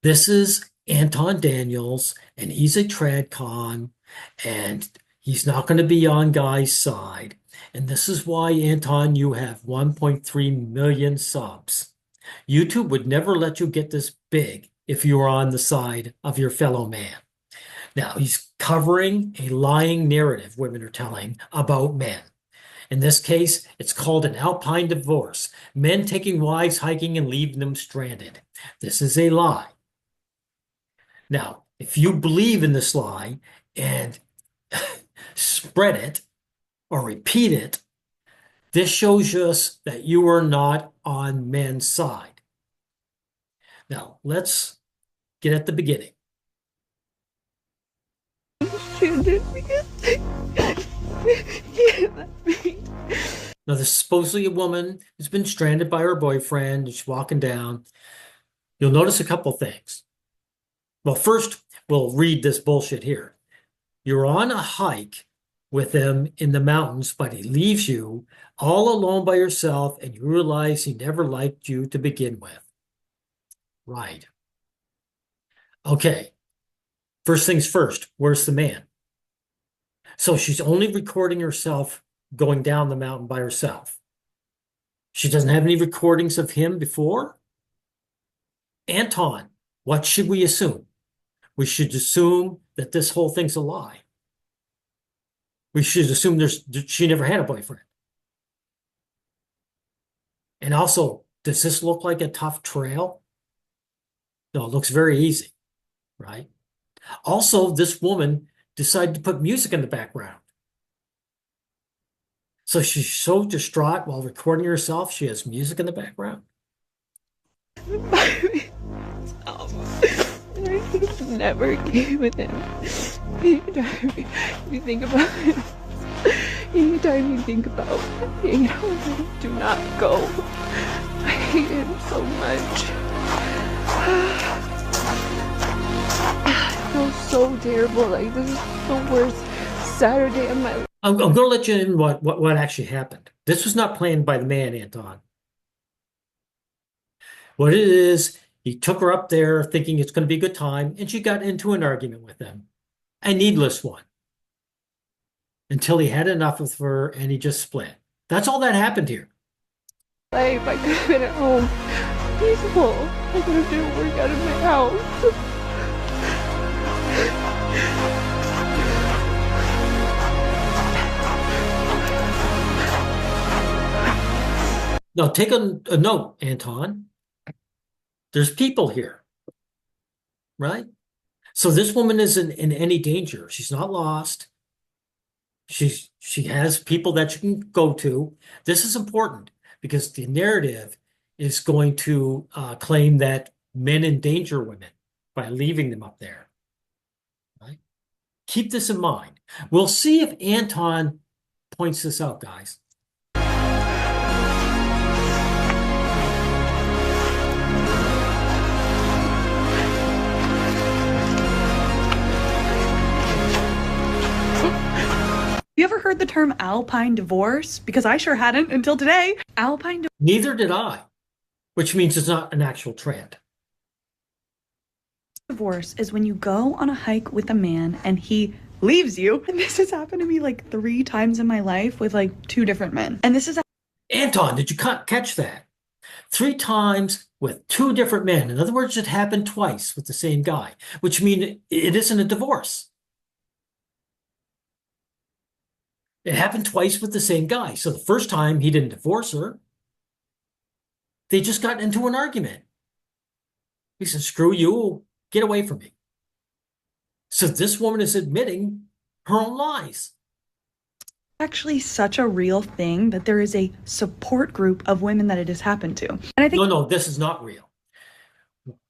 This is Anton Daniels, and he's a trad con, and he's not going to be on Guy's side. And this is why, Anton, you have 1.3 million subs. YouTube would never let you get this big if you were on the side of your fellow man. Now, he's covering a lying narrative women are telling about men. In this case, it's called an alpine divorce, men taking wives hiking and leaving them stranded. This is a lie. Now, if you believe in this lie and spread it or repeat it, this shows us that you are not on men's side. Now, let's get at the beginning. Now, this is supposedly a woman who's been stranded by her boyfriend. She's walking down. You'll notice a couple things. Well, first, we'll read this bullshit here. You're on a hike with him in the mountains, but he leaves you all alone by yourself, and you realize he never liked you to begin with. Right. Okay. First things first, where's the man? So she's only recording herself going down the mountain by herself. She doesn't have any recordings of him before? Anton, what should we assume? We should assume that this whole thing's a lie. We should assume she never had a boyfriend. And also, does this look like a tough trail? No, it looks very easy, right? Also, this woman decided to put music in the background. So she's so distraught while recording herself, she has music in the background. I just never came with him. Anytime you think about him, anytime you think about hanging out with him, do not go. I hate him so much. I feel so terrible. Like, this is the worst Saturday of my life. I'm going to let you in what actually happened. This was not planned by the man, Anton. What it is, he took her up there thinking it's going to be a good time, and she got into an argument with him. A needless one. Until he had enough of her and he just split. That's all that happened here. I could have been at home, peaceful. I could have done work out of my house. Now, take a note, Anton. There's people here, right? So this woman isn't in any danger. She's not lost. She has people that she can go to. This is important because the narrative is going to claim that men endanger women by leaving them up there. Right? Keep this in mind. We'll see if Anton points this out, guys. You ever heard the term alpine divorce? Because I sure hadn't until today. Neither did I, which means it's not an actual trend. Divorce is when you go on a hike with a man and he leaves you. And this has happened to me like 3 times in my life with like 2 different men. And this is Anton, did you catch that? 3 times with 2 different men. In other words, it happened twice with the same guy, which means it isn't a divorce. It happened twice with the same guy. So the first time he didn't divorce her. They just got into an argument. He said, screw you, get away from me. So this woman is admitting her own lies. actually such a real thing that there is a support group of women that it has happened to. And I think No, this is not real.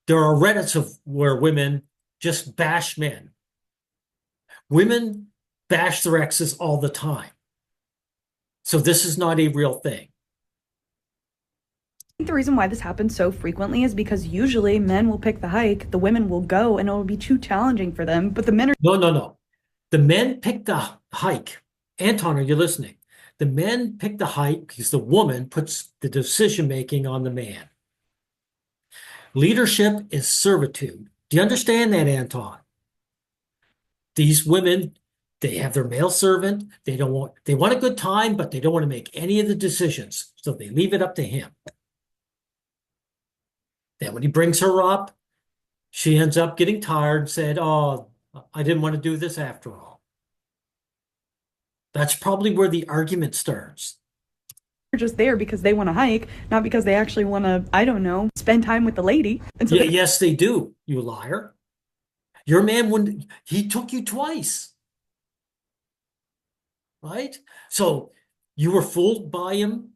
There are Reddits of where women just bash men. Women bash their exes all the time. So this is not a real thing. the reason why this happens so frequently is because usually men will pick the hike, the women will go, and it will be too challenging for them. But the men are No. The men pick the hike. Anton, are you listening? The men pick the hike because the woman puts the decision making on the man. Leadership is servitude. Do you understand that, Anton? These women, they have their male servant. They want a good time, but they don't want to make any of the decisions. So they leave it up to him. Then when he brings her up, she ends up getting tired and said, "Oh, I didn't want to do this after all." That's probably where the argument starts. They're just there because they want to hike, not because they actually want to, I don't know, spend time with the lady. And so Yeah, yes, they do, you liar. Your man wouldn't, he took you twice, right? So you were fooled by him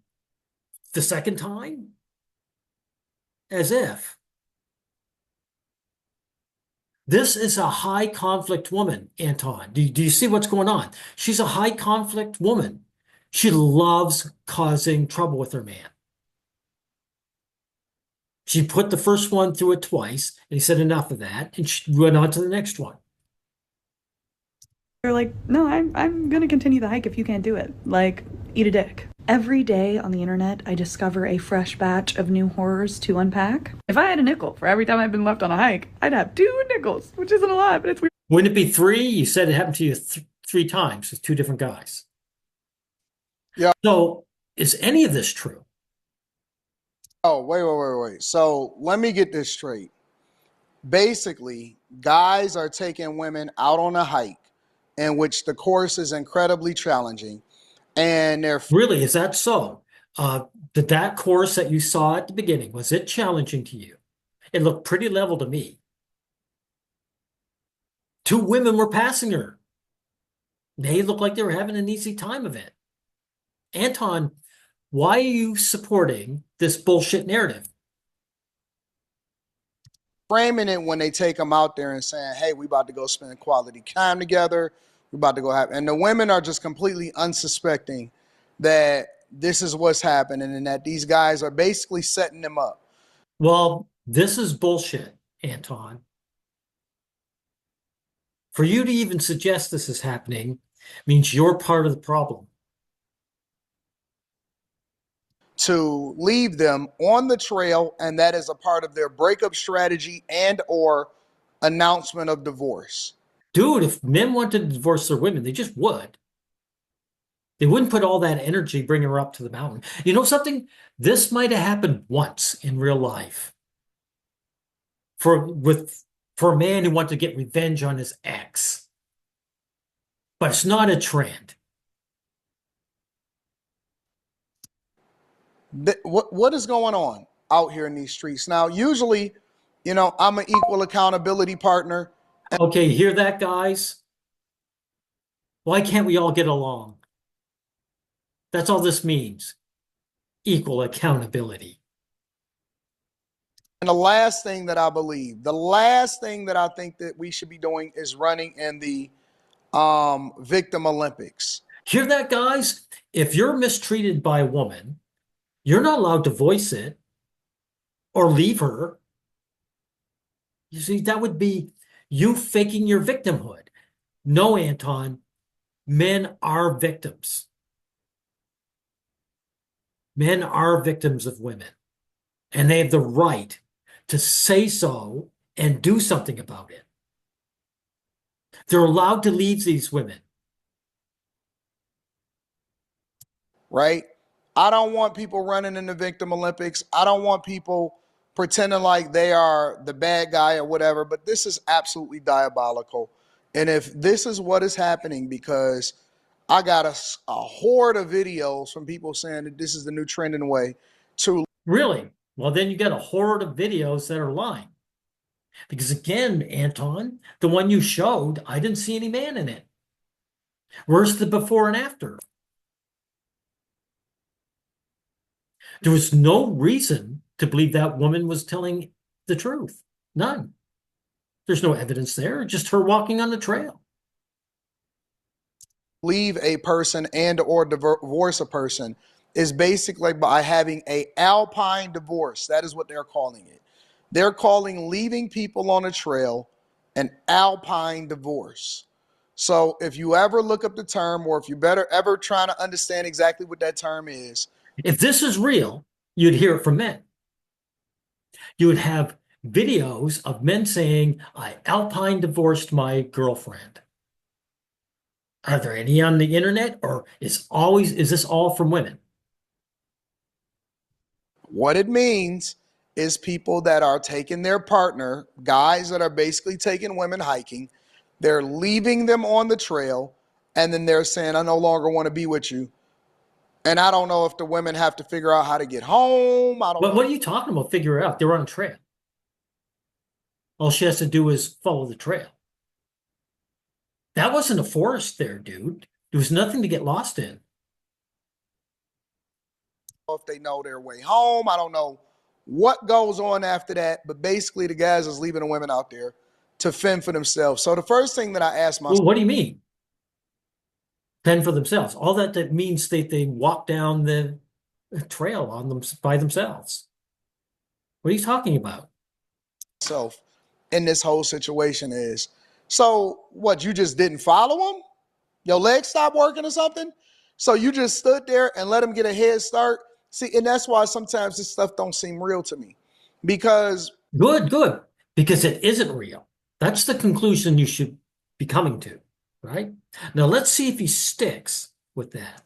the second time? As if. This is a high conflict woman, Anton. Do you see what's going on? She's a high conflict woman. She loves causing trouble with her man. She put the first one through it twice, and he said enough of that, and she went on to the next one. they're like, no, I'm going to continue the hike if you can't do it. Like, eat a dick. Every day on the internet, I discover a fresh batch of new horrors to unpack. If I had a nickel for every time I've been left on a hike, I'd have 2 nickels, which isn't a lot, but it's weird. Wouldn't it be three? You said it happened to you three times with two different guys. Yeah. So is any of this true? Oh, wait. So let me get this straight. Basically, guys are taking women out on a hike in which the course is incredibly challenging, and they're Really, is that so? Did that course that you saw at the beginning, was it challenging to you? It looked pretty level to me. Two women were passing her. They looked like they were having an easy time of it. Anton, why are you supporting this bullshit narrative? framing it when they take them out there and saying, "Hey, we about to go spend quality time together. We're about to go have," and the women are just completely unsuspecting that this is what's happening and that these guys are basically setting them up. Well, this is bullshit, Anton. For you to even suggest this is happening means you're part of the problem. To leave them on the trail, and that is a part of their breakup strategy and or announcement of divorce. Dude, if men wanted to divorce their women, they just would. They wouldn't put all that energy bringing her up to the mountain. You know something? This might have happened once in real life for a man who wanted to get revenge on his ex. But it's not a trend. What is going on out here in these streets now? Usually, I'm an equal accountability partner. Okay, hear that, guys? Why can't we all get along? That's all this means. Equal accountability. And the last thing that I believe, the last thing that I think that we should be doing is running in the victim Olympics. Hear that, guys? If you're mistreated by a woman, you're not allowed to voice it or leave her. You see, that would be you faking your victimhood. No, Anton, men are victims. Men are victims of women, and they have the right to say so and do something about it. They're allowed to leave these women. Right? I don't want people running in the victim Olympics. I don't want people pretending like they are the bad guy or whatever, but this is absolutely diabolical. And if this is what is happening, because I got a horde of videos from people saying that this is the new trend in the way to. Really? Well, then you got a horde of videos that are lying. Because again, Anton, the one you showed, I didn't see any man in it. Where's the before and after? There was no reason to believe that woman was telling the truth. None. There's no evidence there, just her walking on the trail. Leave a person and or divorce a person is basically by having a alpine divorce. That is what they're calling it. They're calling leaving people on a trail an alpine divorce. So if you ever look up the term, or if you better ever trying to understand exactly what that term is, If this is real, you'd hear it from men. You would have videos of men saying, I alpine divorced my girlfriend. Are there any on the internet, or is this all from women? What it means is people that are taking their partner, guys that are basically taking women hiking, they're leaving them on the trail, and then they're saying, I no longer want to be with you. And I don't know if the women have to figure out how to get home. I don't But know. what are you talking about? Figure it out. They're on a trail. All she has to do is follow the trail. That wasn't a forest there, dude. There was nothing to get lost in. If they know their way home. I don't know what goes on after that, but basically the guys is leaving the women out there to fend for themselves. So the first thing that I asked myself, Well, what do you mean? Fend for themselves. All that means they walk down the trail on them by themselves. What are you talking about? in this whole situation is, so what, you just didn't follow them? Your legs stopped working or something? So you just stood there and let them get a head start? See, and that's why sometimes this stuff don't seem real to me. Because Good, good. Because it isn't real. That's the conclusion you should be coming to, right? Now let's see if he sticks with that.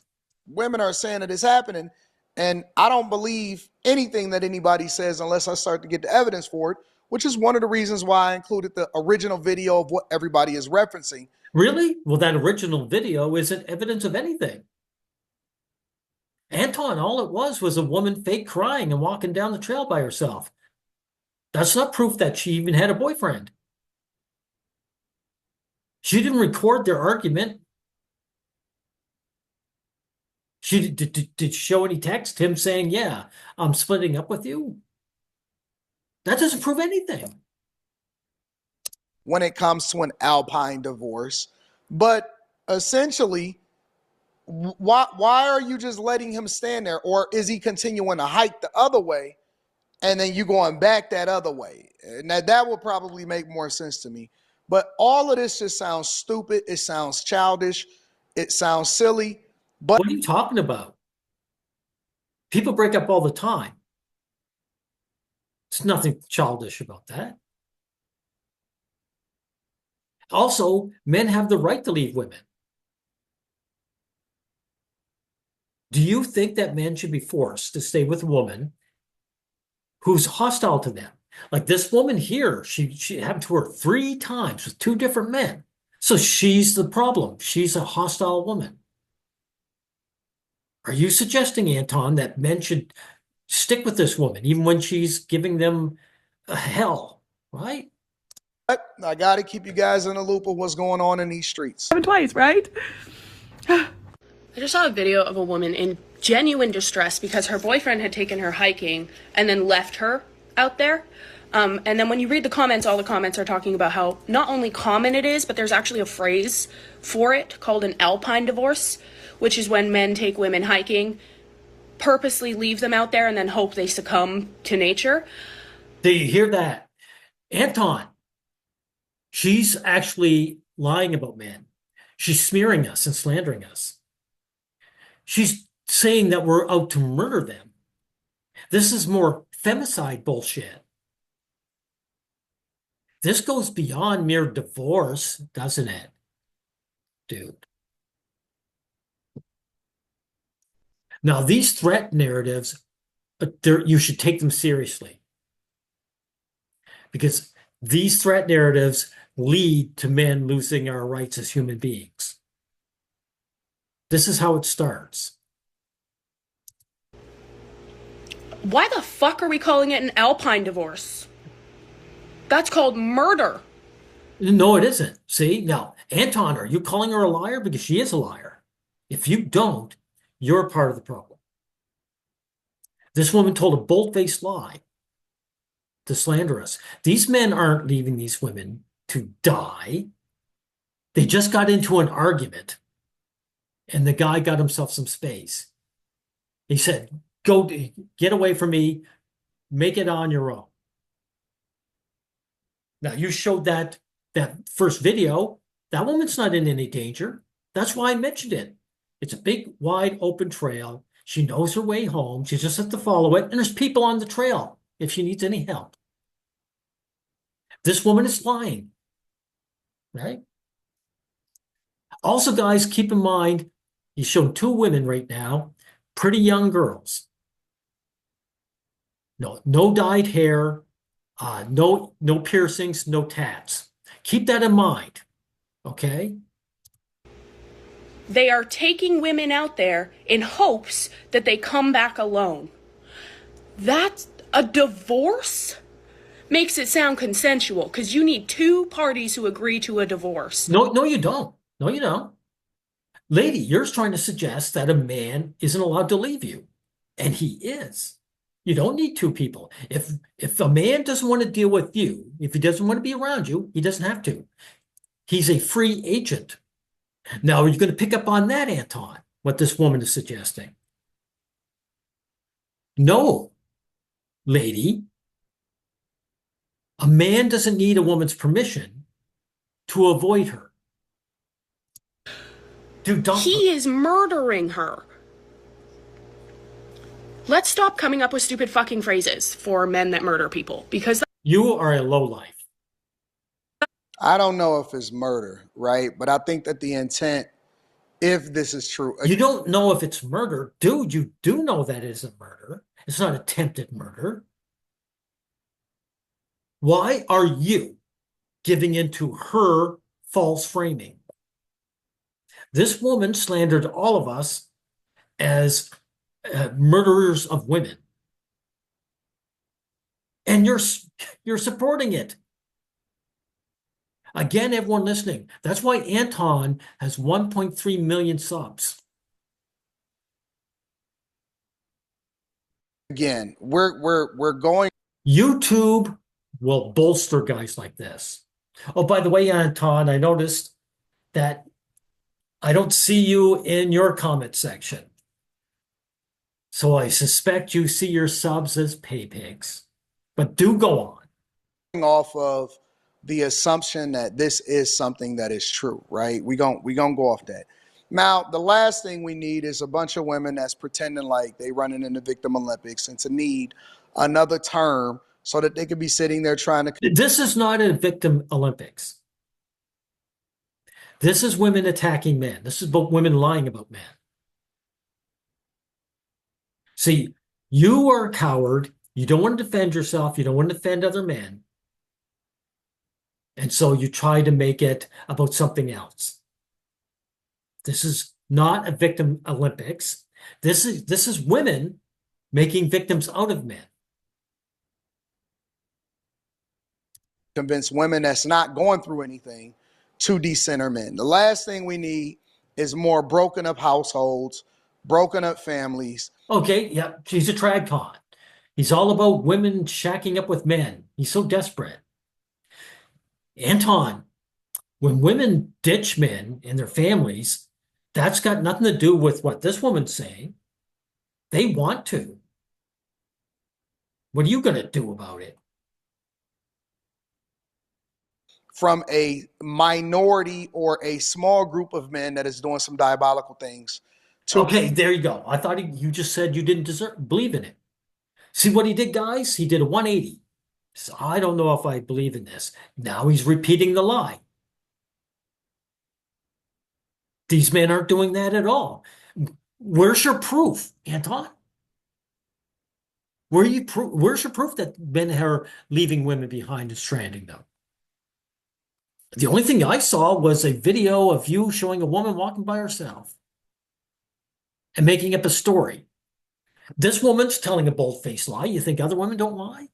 women are saying that it's happening, and I don't believe anything that anybody says unless I start to get the evidence for it, which is one of the reasons why I included the original video of what everybody is referencing. Really? Well, that original video isn't evidence of anything. Anton, all it was a woman fake crying and walking down the trail by herself. That's not proof that she even had a boyfriend. She didn't record their argument. She did show any text, him saying, yeah, I'm splitting up with you? That doesn't prove anything. When it comes to an alpine divorce, but essentially, why are you just letting him stand there, or is he continuing to hike the other way and then you going back that other way? Now that would probably make more sense to me. But all of this just sounds stupid. It sounds childish. It sounds silly. But What are you talking about? People break up all the time. There's nothing childish about that. Also, men have the right to leave women. Do you think that men should be forced to stay with a woman who's hostile to them? Like this woman here, she happened to her 3 times with 2 different men. So she's the problem. She's a hostile woman. Are you suggesting, Anton, that men should stick with this woman even when she's giving them a hell, right? I got to keep you guys in the loop of what's going on in these streets. Happened twice, right? I just saw a video of a woman in genuine distress because her boyfriend had taken her hiking and then left her out there. And then when you read the comments, all the comments are talking about how not only common it is, but there's actually a phrase for it called an alpine divorce, which is when men take women hiking, purposely leave them out there, and then hope they succumb to nature. Do you hear that? Anton, she's actually lying about men. She's smearing us and slandering us. She's saying that we're out to murder them. This is more femicide bullshit. This goes beyond mere divorce, doesn't it, dude? Now, these threat narratives, you should take them seriously because these threat narratives lead to men losing our rights as human beings. This is how it starts. Why the fuck are we calling it an alpine divorce? That's called murder. No, it isn't. See? Now, Anton, are you calling her a liar? Because she is a liar. If you don't, you're part of the problem. This woman told a bold-faced lie to slander us. These men aren't leaving these women to die. They just got into an argument, and the guy got himself some space. He said, go, get away from me, make it on your own. Now, you showed that first video. That woman's not in any danger. That's why I mentioned it. It's a big, wide open trail. She knows her way home. She just has to follow it. And there's people on the trail if she needs any help. This woman is lying, right? Also, guys, keep in mind, he's shown two women right now, pretty young girls. No dyed hair, no piercings, no tats. Keep that in mind, okay? They are taking women out there in hopes that they come back alone. That's a divorce makes it sound consensual because you need two parties who agree to a divorce. No, you don't. No, you don't. Lady, you're trying to suggest that a man isn't allowed to leave you, and he is. You don't need two people. If a man doesn't want to deal with you, if he doesn't want to be around you, he doesn't have to. He's a free agent. Now, are you going to pick up on that, Anton? What this woman is suggesting? No, lady. A man doesn't need a woman's permission to avoid her. Dude, don't. He is murdering her. Let's stop coming up with stupid fucking phrases for men that murder people because You are a lowlife. I don't know if it's murder, right? But I think that the intent, if this is true, You don't know if it's murder. Dude, you do know that it isn't murder. It's not attempted murder. Why are you giving into her false framing? This woman slandered all of us as murderers of women. And you're supporting it. Again, everyone listening, that's why Anton has 1.3 million subs. again, we're going. YouTube will bolster guys like this. Oh, by the way, Anton, I noticed that I don't see you in your comment section. So I suspect you see your subs as pay pigs. But do go on. Off of the assumption that this is something that is true, right? We gonna go off that. Now, the last thing we need is a bunch of women that's pretending like they running in the Victim Olympics and to need another term so that they could be sitting there trying to. This is not a victim Olympics. This is women attacking men. This is about women lying about men. See, you are a coward. You don't want to defend yourself. You don't want to defend other men. And so you try to make it about something else. This is not a victim Olympics. This is women making victims out of men. Convince women that's not going through anything to decenter men. The last thing we need is more broken up households, broken up families. Okay, yeah, he's a trad con. He's all about women shacking up with men. He's so desperate. Anton, when women ditch men and their families, that's got nothing to do with what this woman's saying. They want to. What are you going to do about it? From a minority or a small group of men that is doing some diabolical things. Okay, there you go. I thought you just said you didn't believe in it. See what he did, guys? He did a 180. So I don't know if I believe in this. Now he's repeating the lie. These men aren't doing that at all. Where's your proof, Anton? Where's your proof that men are leaving women behind and stranding them? The only thing I saw was a video of you showing a woman walking by herself and making up a story. This woman's telling a bold-faced lie. You think other women don't lie?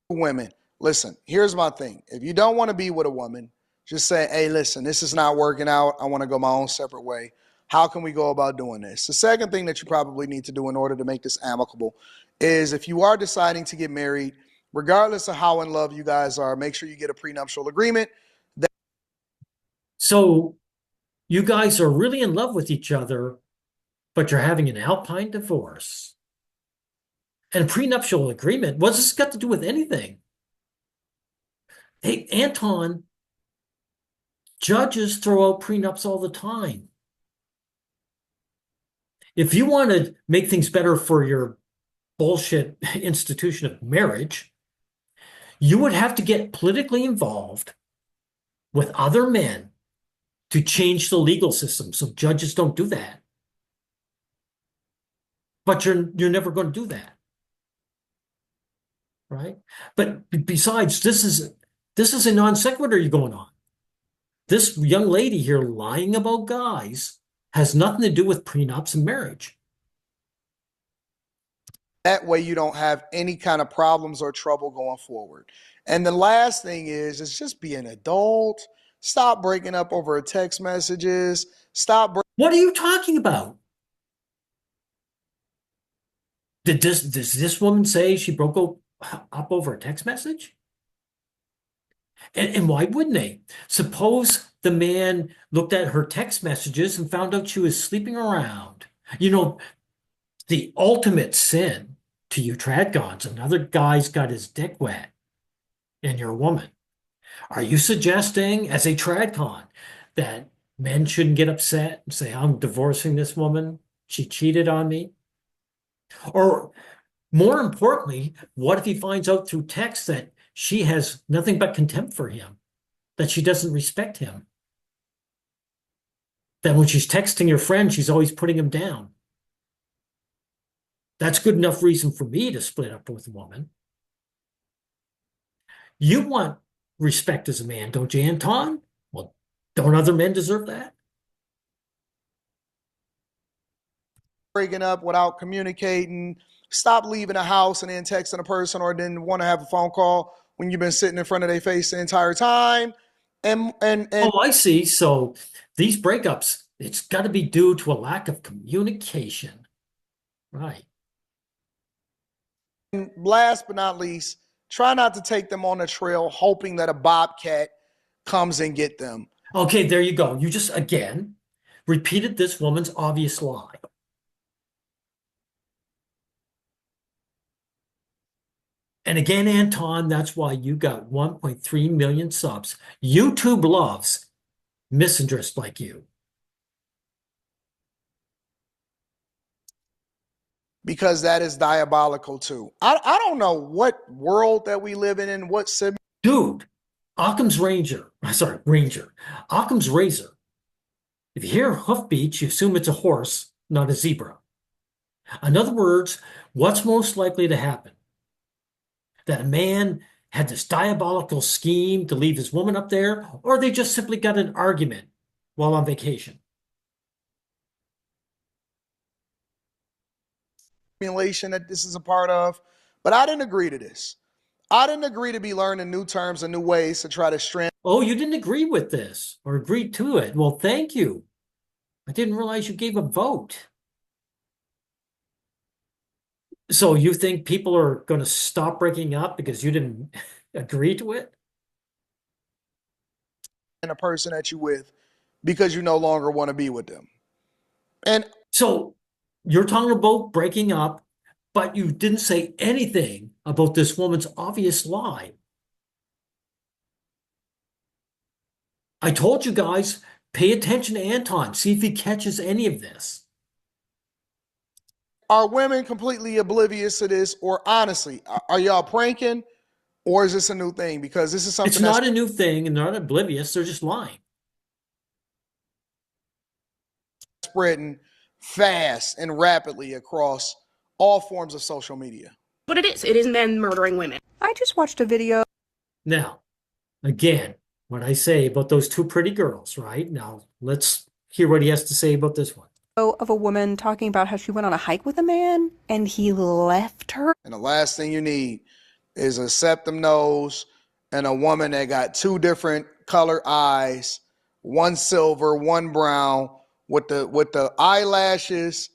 Women, listen, here's my thing. If you don't want to be with a woman, just say, hey, listen, this is not working out. I want to go my own separate way. How can we go about doing this? The second thing that you probably need to do in order to make this amicable is if you are deciding to get married, regardless of how in love you guys are, make sure you get a prenuptial agreement. So you guys are really in love with each other, but you're having an alpine divorce. And a prenuptial agreement, what's this got to do with anything? Hey, Anton, judges throw out prenups all the time. If you want to make things better for your bullshit institution of marriage, you would have to get politically involved with other men to change the legal system so judges don't do that. But you're never going to do that, right? But besides, this is a non sequitur you're going on. This young lady here lying about guys has nothing to do with prenups and marriage. That way you don't have any kind of problems or trouble going forward. And the last thing is just be an adult. Stop breaking up over text messages. What are you talking about? Does this woman say she broke up over a text message? And why wouldn't they? Suppose the man looked at her text messages and found out she was sleeping around. You know, the ultimate sin to you tradgons, another guy's got his dick wet and you're a woman. Are you suggesting, as a tradcon, that men shouldn't get upset and say, I'm divorcing this woman? She cheated on me? Or more importantly, what if he finds out through text that she has nothing but contempt for him, that she doesn't respect him, that when she's texting her friend, she's always putting him down? That's good enough reason for me to split up with a woman. You want respect as a man, don't you, Anton? Well, don't other men deserve that? Breaking up without communicating. Stop leaving a house and then texting a person or didn't want to have a phone call when you've been sitting in front of their face the entire time. And Oh, I see. So these breakups, it's got to be due to a lack of communication. Right. last but not least, try not to take them on a trail hoping that a bobcat comes and get them. Okay, there you go. You just again repeated this woman's obvious lie. And again, Anton, that's why you got 1.3 million subs. YouTube loves misandrists like you. Because that is diabolical too. I don't know what world that we live in what sim. Dude, Occam's Ranger. Occam's razor. If you hear hoofbeats, you assume it's a horse, not a zebra. In other words, what's most likely to happen? That a man had this diabolical scheme to leave his woman up there, or they just simply got an argument while on vacation. Simulation that this is a part of, but I didn't agree to this. I didn't agree to be learning new terms and new ways to try to strand. Oh, you didn't agree with this or agree to it. Well, thank you. I didn't realize you gave a vote. So you think people are going to stop breaking up because you didn't agree to it? A person that you with because you no longer want to be with them. And so you're talking about breaking up, but you didn't say anything about this woman's obvious lie. I told you guys, pay attention to Anton, see if he catches any of this. Are women completely oblivious to this, or honestly, are y'all pranking, or is this a new thing? Because this is something it's not a new thing, and they're not oblivious, they're just lying. Spreading fast and rapidly across all forms of social media. But it is men murdering women. I just watched a video. Now, again, what I say about those two pretty girls, right? Now, let's hear what he has to say about this one. Of a woman talking about how she went on a hike with a man and he left her. And the last thing you need is a septum nose and a woman that got two different color eyes, one silver, one brown, with the eyelashes,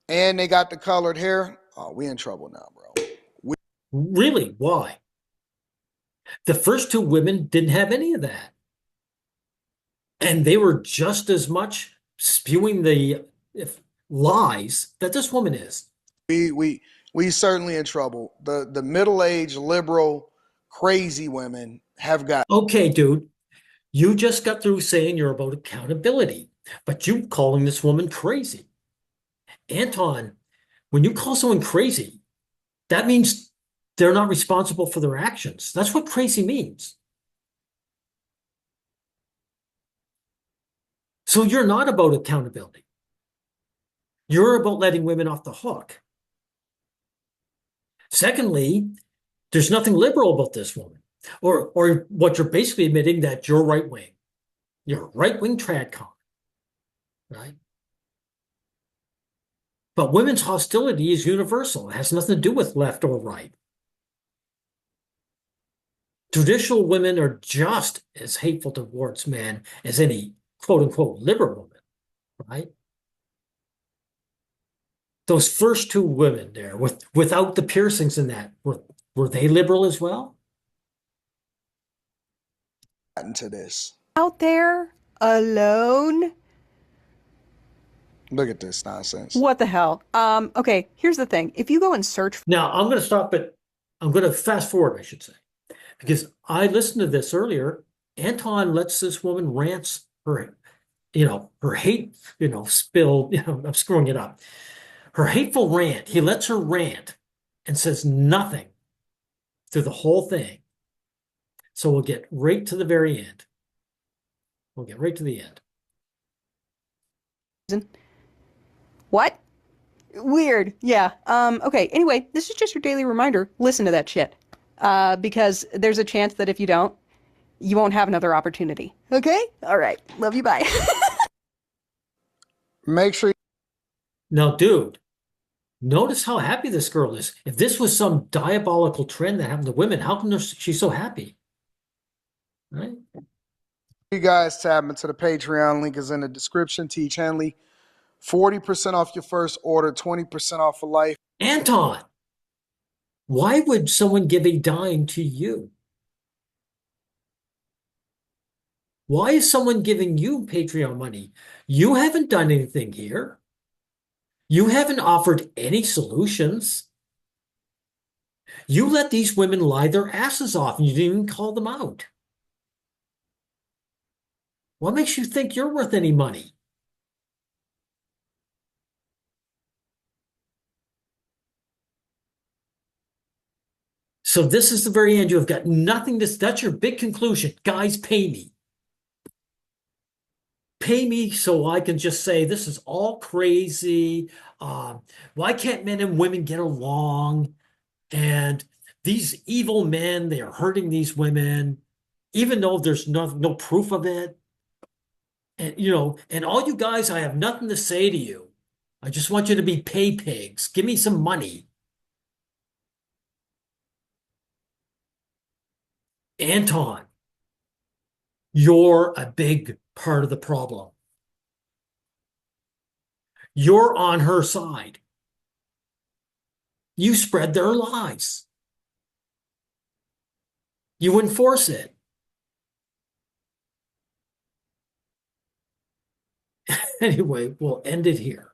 and they got the colored hair. Oh, we in trouble now, bro. Really? Why? The first two women didn't have any of that. And they were just as much spewing the lies that this woman is. We certainly in trouble. The middle-aged liberal crazy women have got. Okay, dude, you just got through saying you're about accountability, but you calling this woman crazy. Anton, when you call someone crazy, That means they're not responsible for their actions. That's what crazy means. So you're not about accountability. You're about letting women off the hook. Secondly, there's nothing liberal about this woman. Or what you're basically admitting that you're right wing. You're a right wing tradcon, right? But women's hostility is universal. It has nothing to do with left or right. Traditional women are just as hateful towards men as any quote unquote liberal woman, right? Those first two women there without the piercings in that, were they liberal as well? Into this. Out there alone. Look at this nonsense. What the hell? Okay, here's the thing. If you go and search Now, I'm going to stop it. I'm going to fast forward, I should say, because I listened to this earlier. Anton lets this woman rants her, her hate, spill, I'm screwing it up. Her hateful rant. He lets her rant and says nothing through the whole thing. So we'll get right to the very end. We'll get right to the end. what? Weird. Yeah. Okay. Anyway, this is just your daily reminder. Listen to that shit. Because there's a chance that if you don't, you won't have another opportunity. Okay? All right. Love you. Bye. Make sure. Now, dude, notice how happy this girl is. If this was some diabolical trend that happened to women, how come she's so happy? Right? You guys tap into the Patreon. Link is in the description. Teach Henley. 40% off your first order, 20% off for life. Anton, why would someone give a dime to you? Why is someone giving you Patreon money? You haven't done anything here. You haven't offered any solutions. You let these women lie their asses off and you didn't even call them out. What makes you think you're worth any money? So this is the very end. You have got nothing to, that's your big conclusion. Guys, pay me. Pay me so I can just say this is all crazy. Why can't men and women get along? And these evil men, they are hurting these women, even though there's no proof of it. And and all you guys, I have nothing to say to you. I just want you to be pay pigs. Give me some money. Anton, you're a big part of the problem. You're on her side. You spread their lies. You enforce it. Anyway, we'll end it here.